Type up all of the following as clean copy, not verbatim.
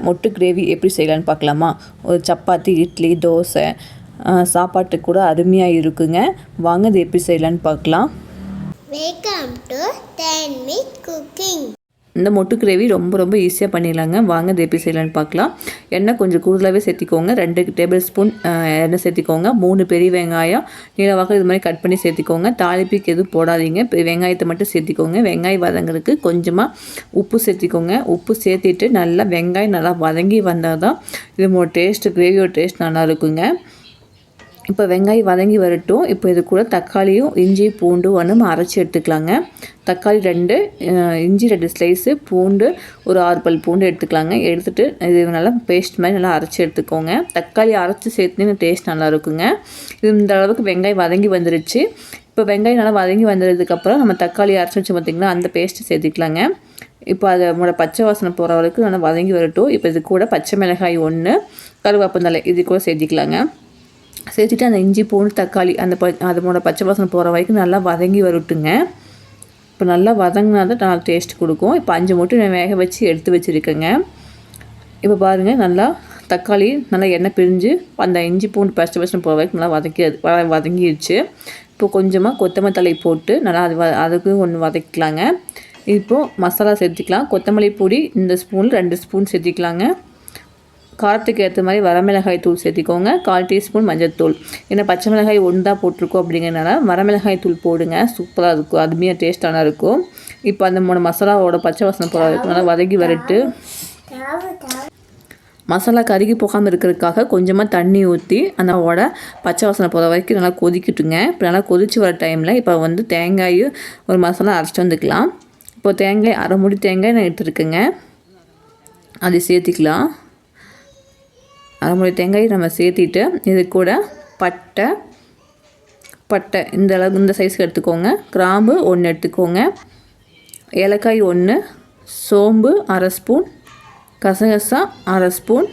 மொட்டு கிரேவி எப்படி செய்யலான்னு பார்க்கலாமா? ஒரு சப்பாத்தி, இட்லி, தோசை சாப்பாட்டுக்கு கூட அருமையாக இருக்குங்க. வாங்க இது எப்படி செய்யலான்னு பார்க்கலாம். வெல்கம் டு தேன்மி குக்கிங். இந்த மொட்டு கிரேவி ரொம்ப ஈஸியாக பண்ணிடலாங்க. வாங்க இது எப்படி செய்யலான்னு பார்க்கலாம். எண்ணெய் கொஞ்சம் கூடுதலாகவே சேர்த்திக்கோங்க. 2 டேபிள் ஸ்பூன் எண்ணெய் சேர்த்திக்கோங்க. 3 பெரிய வெங்காயம் நீளவாக இது மாதிரி கட் பண்ணி சேர்த்திக்கோங்க. தாளிப்புக்கு எதுவும் போடாதீங்க. வெங்காயத்தை மட்டும் சேர்த்திக்கோங்க. வெங்காயம் வதங்கிறதுக்கு கொஞ்சமாக உப்பு சேர்த்திக்கோங்க. உப்பு சேர்த்திட்டு நல்லா வெங்காயம் நல்லா வதங்கி வந்தால் தான் இது டேஸ்ட்டு, கிரேவியோட டேஸ்ட் நல்லா இருக்குங்க. இப்போ வெங்காயம் வதங்கி வரட்டும். இப்போ இது கூட தக்காளியும் இஞ்சி பூண்டு நம்ம அரைச்சி எடுத்துக்கலாங்க. தக்காளி 2, இஞ்சி 2 ஸ்லைஸு, பூண்டு ஒரு 6 பல் பூண்டு எடுத்துக்கலாங்க. எடுத்துகிட்டு இது நல்லா பேஸ்ட் மாதிரி நல்லா அரைச்சி எடுத்துக்கோங்க. தக்காளி அரைச்சி சேர்த்துன்னு டேஸ்ட் நல்லா இருக்குங்க. இது இந்த அளவுக்கு வெங்காயம் வதங்கி வந்துருச்சு. இப்போ வெங்காயம் நல்லா வதங்கி வந்ததுக்கப்புறம் நம்ம தக்காளி அரைச்சி வச்சு பார்த்திங்கன்னா அந்த பேஸ்ட்டு சேர்த்திக்கலாங்க. இப்போ அதோட பச்சை வாசனை போகிற அளவுக்கு நல்லா வதங்கி வரட்டும். இப்போ இது கூட பச்சை மிளகாய் 1, கருவேப்பந்தழை இது கூட சேர்த்திக்கலாங்க. சேர்த்துட்டு அந்த இஞ்சி பூண்டு தக்காளி அதோட பச்சை வாசனை போகிற வரைக்கும் நல்லா வதங்கி வரட்டுங்க. இப்போ நல்லா வதங்கினா தான் நல்லா டேஸ்ட் கொடுக்கும். இப்போ 5 முட்டை நான் வேக வச்சு எடுத்து வச்சுருக்கேங்க. இப்போ பாருங்கள், நல்லா தக்காளி நல்லா எண்ணெய் பிரிஞ்சு அந்த இஞ்சி பூண்டு பச்சை வாசனை போகிற வரைக்கும் நல்லா வதங்கிடுச்சு. இப்போ கொஞ்சமாக கொத்தமல்லி தழை போட்டு நல்லா அதுக்கு ஒன்று வதக்கிக்கலாங்க. இப்போது மசாலா சேர்த்துக்கலாம். கொத்தமல்லி பொடி இந்த ஸ்பூனில் 2 ஸ்பூன் சேர்த்திக்கலாங்க. காரத்துக்கு ஏற்ற மாதிரி வரமிளகாய் தூள் சேர்த்திக்கோங்க. 1/4 டீஸ்பூன் மஞ்சள் தூள். ஏன்னா பச்சை மிளகாய் 1 தான் போட்டிருக்கோம் அப்படிங்கிறனால வரமிளகாய் தூள் போடுங்க. சூப்பராக இருக்கும், அதுமையாக டேஸ்ட்டான இருக்கும். இப்போ அந்த 3 மசாலாவோட பச்சை வாசனை போகிற வரைக்கும் நல்லா வதக்கி வரட்டு. மசாலா கருகி போகாமல் இருக்கிறதுக்காக கொஞ்சமாக தண்ணி ஊற்றி அதோட பச்சை வாசனை போகிற வரைக்கும் நல்லா கொதிக்கிட்டுங்க. இப்போ நல்லா கொதித்து வர டைமில் இப்போ தேங்காயும் ஒரு மசாலா அரைச்சிட்டு வந்துக்கலாம். இப்போ தேங்காய் 1/2 மூடி தேங்காய் நான் எடுத்துருக்கேங்க. அதை சேர்த்திக்கலாம். 1/2 மூடி தேங்காய் நம்ம சேர்த்திட்டு இது கூட பட்டை இந்த அளவுக்கு இந்த சைஸ்க்கு எடுத்துக்கோங்க. கிராம்பு 1 எடுத்துக்கோங்க. ஏலக்காய் 1, சோம்பு 1/2 ஸ்பூன், கசகசா 1/2 ஸ்பூன்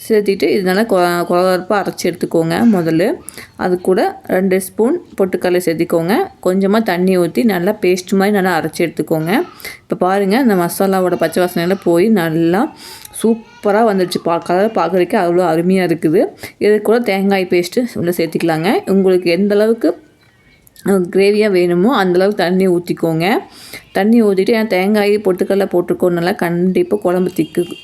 சேர்த்திட்டு இது நல்லா குழப்பாக அரைச்சி எடுத்துக்கோங்க. முதல்ல அது கூட 2 ஸ்பூன் பொட்டுக்கடலை சேர்த்திக்கோங்க. கொஞ்சமாக தண்ணி ஊற்றி நல்லா பேஸ்ட் மாதிரி நல்லா அரைச்சி எடுத்துக்கோங்க. இப்போ பாருங்கள், இந்த மசாலாவோட பச்சை வாசனையெல்லாம் போய் நல்லா சூப்பராக வந்துடுச்சு. கலர் பார்க்குறதுக்கு அவ்வளோ அருமையாக இருக்குது. இது கூட தேங்காய் பேஸ்ட்டு உள்ள சேர்த்திக்கலாங்க. உங்களுக்கு எந்த அளவுக்கு கிரேவியாக வேணுமோ அந்தளவுக்கு தண்ணி ஊற்றிக்கோங்க. தண்ணி ஊற்றிட்டு தேங்காய் பொட்டுக்கடலை போட்டிருக்கோன்னால கண்டிப்பாக குழம்பு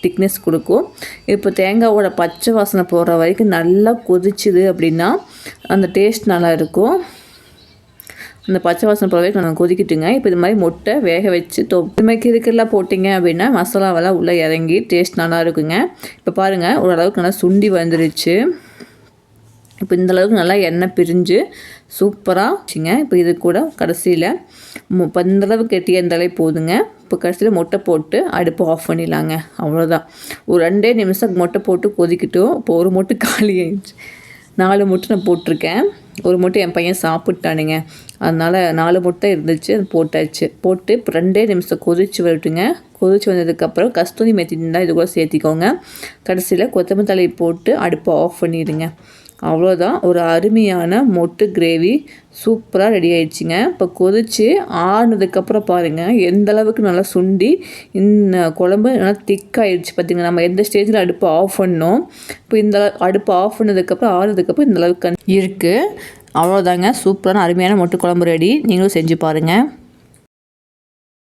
திக்னஸ் கொடுக்கும். இப்போ தேங்காயோட பச்சை வாசனை போகிற வரைக்கும் நல்லா கொதிச்சுது அப்படின்னா அந்த டேஸ்ட் நல்லா இருக்கும். அந்த பச்சை வாசனை போகிற வரைக்கும் நாங்கள் கொதிக்கிட்டுங்க. இப்போ இது மாதிரி முட்டை வேக வச்சு இதுமாதிரி இதுக்கெல்லாம் போட்டிங்க அப்படின்னா மசாலாவெல்லாம் உள்ளே இறங்கி டேஸ்ட் நல்லா இருக்குங்க. இப்போ பாருங்கள், ஓரளவுக்கு நல்லா சுண்டி வந்துருச்சு. இப்போ இந்தளவுக்கு நல்லா எண்ணெய் பிரிஞ்சு சூப்பராக வச்சுங்க. இப்போ இது கூட கடைசியில் இந்தளவுக்கு கெட்டியாக இருந்தாலே போதுங்க. இப்போ கடைசியில் முட்டை போட்டு அடுப்பு ஆஃப் பண்ணிடலாங்க. அவ்வளோதான். ஒரு 2 நிமிஷம் முட்டை போட்டு கொதிக்கிட்டோம். இப்போ ஒரு முட்டை காலி ஆயிடுச்சு. 4 முட்டை நான் போட்டிருக்கேன். ஒரு முட்டை என் பையன் சாப்பிட்டானுங்க. அதனால் 4 முட்டை இருந்துச்சு, அது போட்டாச்சு. போட்டு இப்போ 2 நிமிஷம் கொதிச்சு வரட்டுங்க. கொதிச்சு வந்ததுக்கப்புறம் கஸ்தூரி மெத்தி இருந்தால் இது கூட சேர்த்திக்கோங்க. கடைசியில் கொத்தமல்லி தழை போட்டு அடுப்பை ஆஃப் பண்ணிடுங்க. அவ்வளோதான். ஒரு அருமையான மொட்டு கிரேவி சூப்பராக ரெடி ஆயிடுச்சுங்க. இப்போ கொதித்து ஆறுனதுக்கப்புறம் பாருங்கள் எந்த அளவுக்கு நல்லா சுண்டி இந்த குழம்பு நல்லா திக்காகிடுச்சு. பார்த்திங்கன்னா நம்ம எந்த ஸ்டேஜில் அடுப்பு ஆஃப் பண்ணோம். இப்போ இந்த அடுப்பு ஆஃப் பண்ணதுக்கப்புறம் ஆறுனதுக்கப்புறம் இந்த அளவுக்கு இருக்குது. அவ்வளோதாங்க. சூப்பரான அருமையான மொட்டு குழம்பு ரெடி. நீங்களும் செஞ்சு பாருங்கள்.